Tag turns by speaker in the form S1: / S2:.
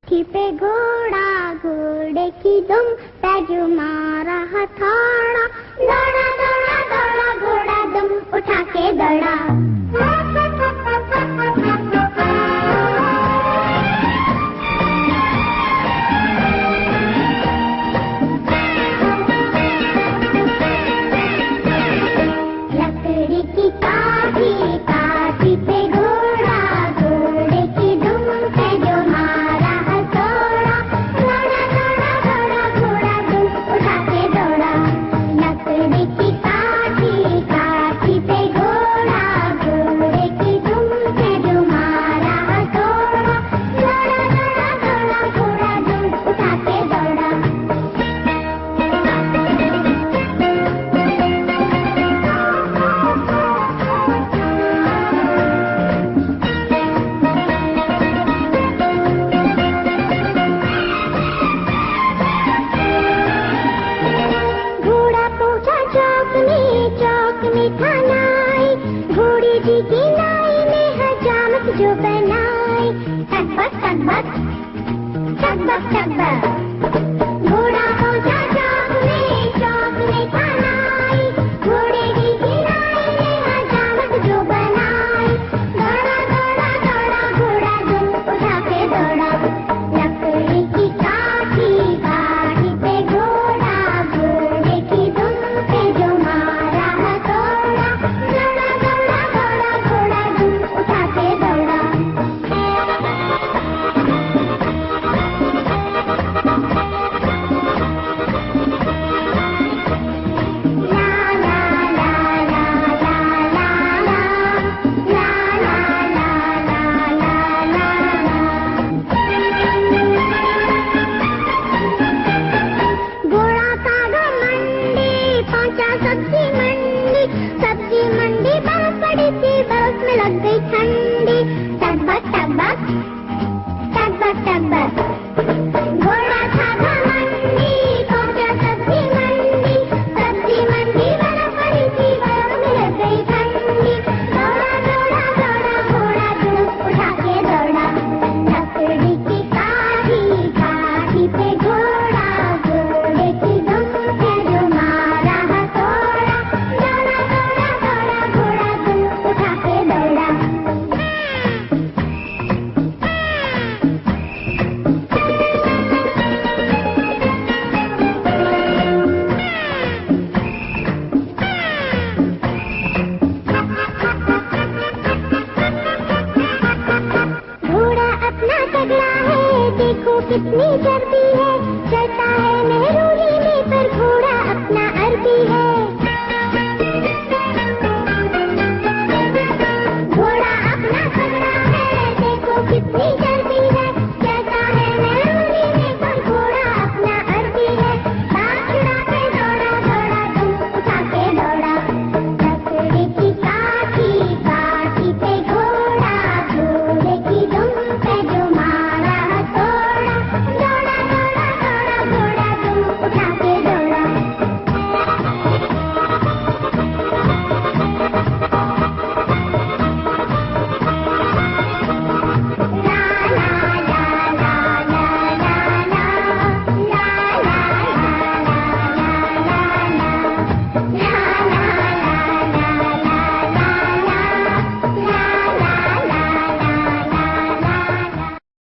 S1: थी पे घोड़ा, घोड़े की दुम पे जो मारा हथौड़ा, दौड़ा दौड़ा दौड़ा घोड़ा दुम उठा के दौड़ा। लकड़ी की काठी, काठी पे घोड़ा, घोड़े की दुम पे जो मारा हथौड़ा, दौड़ा दौड़ा दौड़ा घोड़ा दुम उठा के दौड़ा। लकड़ी की काठी, काठी पे घोड़ा, घोड़े की दुम पे जो मारा हथौड़ा, दौड़ा दौड़ा दौड़ा घोड़ा दुम उठा के दौड़ा। घोड़ा पहुंचा चौक में था नाई, घोड़ी जी की नाई ने हजामत जो बनाई। टकबक टकबक टकबक टकबक। घोड़ा पहुंचा चौक में था नाई, घोड़े जी की नाई ने हजामत जो बनाई। दौड़ा दौड़ा दौड़ा घोड़ा दुम उठा के दौड़ा। लकड़ी की काठी, काठी पे घोड़ा, घोड़े की दुम पे जो मारा हथौड़ा, दौड़ा दौड़ा दौड़ा घोड़ा दुम उठा के दौड़ा। घोड़ा भागा मंडी, पहुंचा सब्जी मंडी बर्फ पड़ी थी, बर्फ में लग गई ठंडी। टकबक टकबक टकबक टकबक। घोड़ा भागा मंडी, पहुंचा सब्जी मंडी बर्फ पड़ी थी, बर्फ में लग गई ठंडी। दौड़ा दौड़ा दौड़ा घोड़ा दुम उठा के दौड़ा। लकड़ी की काठी, काठी पे घोड़ा, घोड़े की दुम पे जो मारा हथौड़ा, दौड़ा दौड़ा दौड़ा घोड़ा दुम उठा के दौड़ा। घोड़ा अपना तगड़ा है, देखो कितनी चर्बी है, चलता है नेहरू